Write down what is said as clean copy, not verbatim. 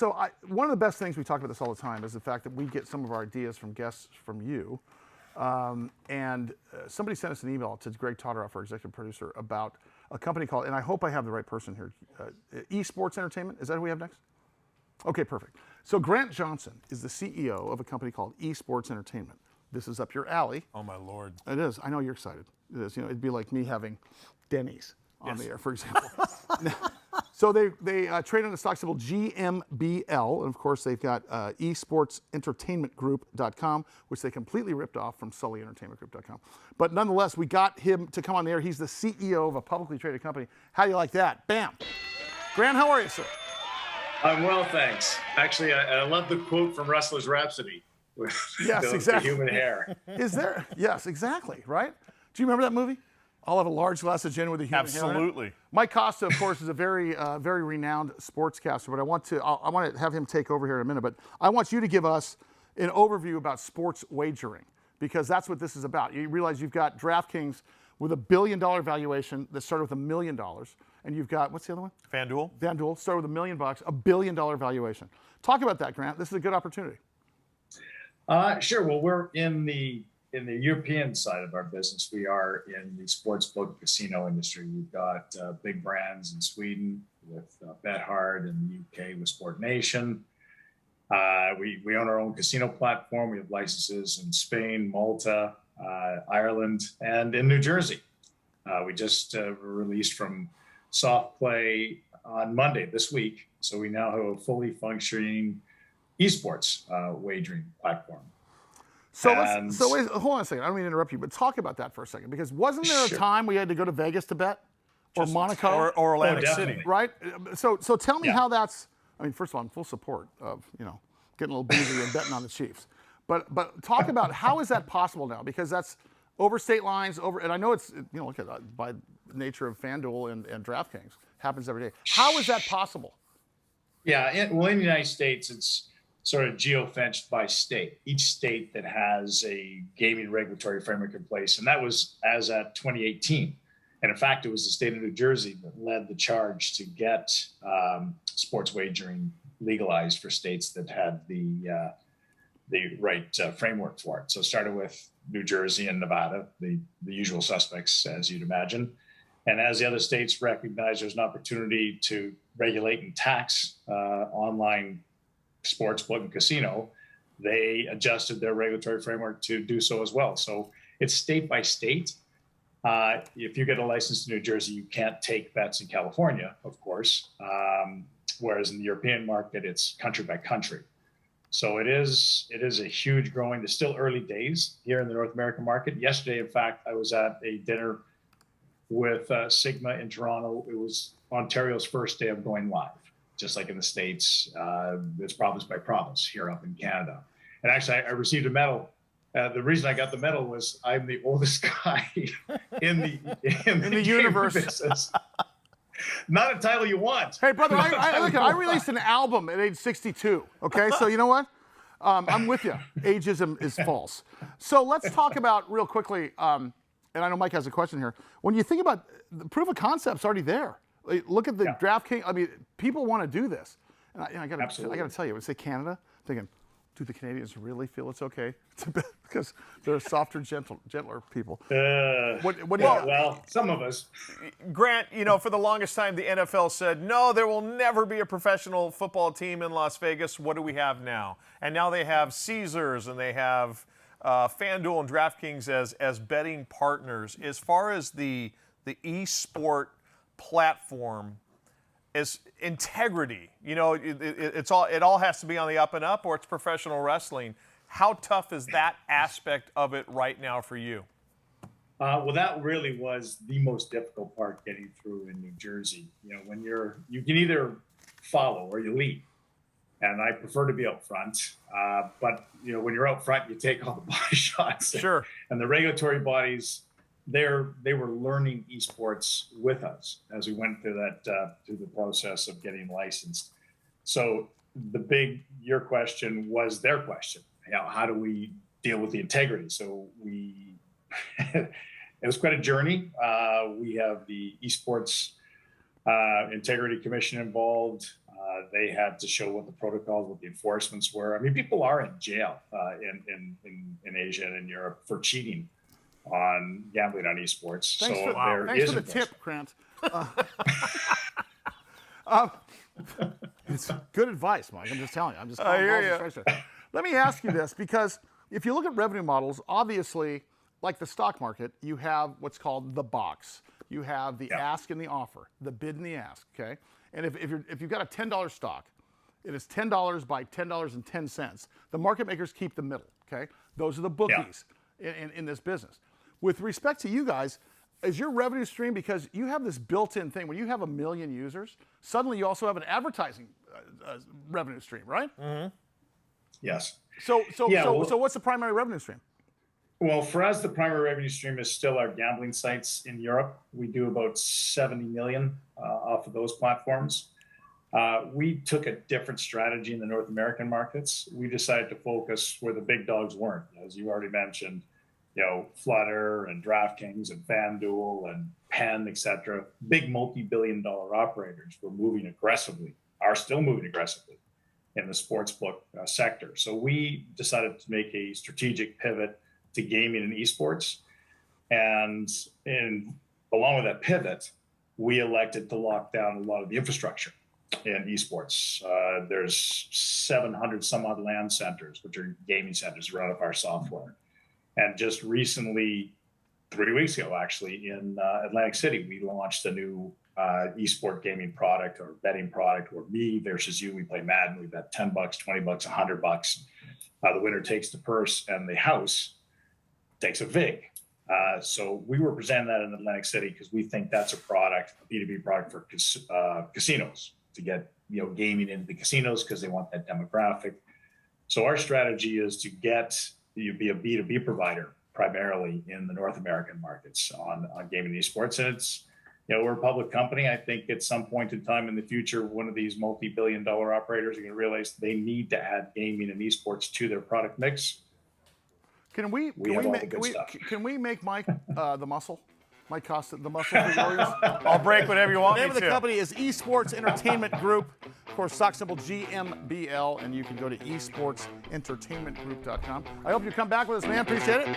So one of the best things, we talk about this all the time, is the fact that we get some of our ideas from guests from you. Somebody sent us an email to Greg Todoroff, our executive producer, about a company called, and I hope I have the right person here, Esports Entertainment. Is that who we have next? Okay, perfect. So Grant Johnson is the CEO of a company called Esports Entertainment. This is up your alley. Oh my Lord. It is. I know you're excited. It is. You know, it'd be like me having Denny's on the air, for example. So they trade on the stock symbol GMBL, and of course they've got esportsentertainmentgroup.com, which they completely ripped off from Sully entertainmentgroup.com. But nonetheless, we got him to come on the air. He's the CEO of a publicly traded company. How do you like that? Bam. Grant, how are you, sir? I'm well, thanks. Actually, I love the quote from Wrestler's Rhapsody with the human hair. Is there? Yes, exactly, right? Do you remember that movie? I'll have a large glass of gin with a human hair. Absolutely. Mike Costa, of course, is a very, very renowned sportscaster, but I want to have him take over here in a minute. But I want you to give us an overview about sports wagering, because that's what this is about. You realize you've got DraftKings with $1 billion valuation that started with $1 million, and you've got, what's the other one? FanDuel started with $1 million, $1 billion valuation. Talk about that, Grant. This is a good opportunity. Sure. Well, we're in the European side of our business. We are in the sportsbook casino industry. We've got big brands in Sweden with BetHard, and the UK with Sport Nation. We own our own casino platform. We have licenses in Spain, Malta, Ireland, and in New Jersey. We just released from soft play on Monday this week. So we now have a fully functioning esports wagering platform. So wait, hold on a second. I don't mean to interrupt you, but talk about that for a second, because wasn't there a time we had to go to Vegas to bet, or Monaco, or Atlantic City, right? So tell me how that's. I mean, first of all, I'm full support of getting a little boozy and betting on the Chiefs, but talk about how is that possible now? Because that's over state lines, and I know it's look at that, by nature of FanDuel and DraftKings, happens every day. How is that possible? Yeah, in the United States, it's sort of geo-fenced by state. Each state that has a gaming regulatory framework in place, and that was as at 2018. And in fact, it was the state of New Jersey that led the charge to get sports wagering legalized for states that had the right framework for it. So it started with New Jersey and Nevada, the usual suspects, as you'd imagine. And as the other states recognize there's an opportunity to regulate and tax online sportsbook and casino, they adjusted their regulatory framework to do so as well. So it's state by state. If you get a license in New Jersey, you can't take bets in California, of course. Whereas in the European market, it's country by country. So it is a huge growing. It's still early days here in the North American market. Yesterday, in fact, I was at a dinner with Sigma in Toronto. It was Ontario's first day of going live. Just like in the States, it's province by province here up in Canada. And actually, I received a medal. The reason I got the medal was I'm the oldest guy in the universe. Business. Not a title you want. Hey, brother, I released an album at age 62, okay? So you know what? I'm with you. Ageism is false. So let's talk about real quickly, and I know Mike has a question here. When you think about the proof of concept's already there. Look at the DraftKings. I mean, people want to do this. And I got to tell you, when I say Canada, I'm thinking, do the Canadians really feel it's okay to bet? Because they're softer, gentler people. Well, some of us. Grant, for the longest time, the NFL said, no, there will never be a professional football team in Las Vegas. What do we have now? And now they have Caesars, and they have FanDuel and DraftKings as betting partners. As far as the e-sport platform is integrity. It all has to be on the up and up, or it's professional wrestling. How tough is that aspect of it right now for you? Well, that really was the most difficult part getting through in New Jersey. When you can either follow or you lead, and I prefer to be up front. But when you're out front, you take all the body shots. Sure. And the regulatory bodies, they were learning esports with us as we went through the process of getting licensed. So your question was their question. How do we deal with the integrity? So it was quite a journey. We have the Esports Integrity Commission involved. They had to show what the protocols, what the enforcements were. I mean, people are in jail in Asia and in Europe for cheating on gambling on esports. Thanks so for, thanks for the tip, Grant. It's good advice, Mike. I'm just telling you. I'm just calling balls and strikes there. Let me ask you this, because if you look at revenue models, obviously, like the stock market, you have what's called the box. You have the ask and the offer, the bid and the ask, okay? And if you've got a $10 stock, it is $10 by $10.10. The market makers keep the middle, okay? Those are the bookies in this business. With respect to you guys, is your revenue stream, because you have this built-in thing, when you have 1 million users, suddenly you also have an advertising revenue stream, right? Mm-hmm. Yes. So what's the primary revenue stream? Well, for us, the primary revenue stream is still our gambling sites in Europe. We do about 70 million off of those platforms. We took a different strategy in the North American markets. We decided to focus where the big dogs weren't, as you already mentioned. Flutter and DraftKings and FanDuel and Penn, et cetera. Big multi-billion-dollar operators are still moving aggressively in the sportsbook sector. So we decided to make a strategic pivot to gaming and esports. And along with that pivot, we elected to lock down a lot of the infrastructure in esports. There's 700 some odd LAN centers, which are gaming centers run off our software. And just recently, 3 weeks ago, actually, in Atlantic City, we launched a new esport gaming product or betting product where me versus you, we play Madden. We bet $10, $20, $100. The winner takes the purse and the house takes a vig. So we were presenting that in Atlantic City because we think that's a product, a B2B product for casinos to get gaming into the casinos because they want that demographic. So our strategy is to be a B2B provider primarily in the North American markets on gaming and esports. And it's, we're a public company. I think at some point in time in the future, one of these multi-billion-dollar operators are going to realize they need to add gaming and esports to their product mix. Can we make Mike the muscle? Mike Costa, the muscle for Warriors? I'll break whatever you want The me name of to. the company is Esports Entertainment Group. Of course, stock symbol GMBL, and you can go to esportsentertainmentgroup.com. I hope you come back with us, man. Appreciate it.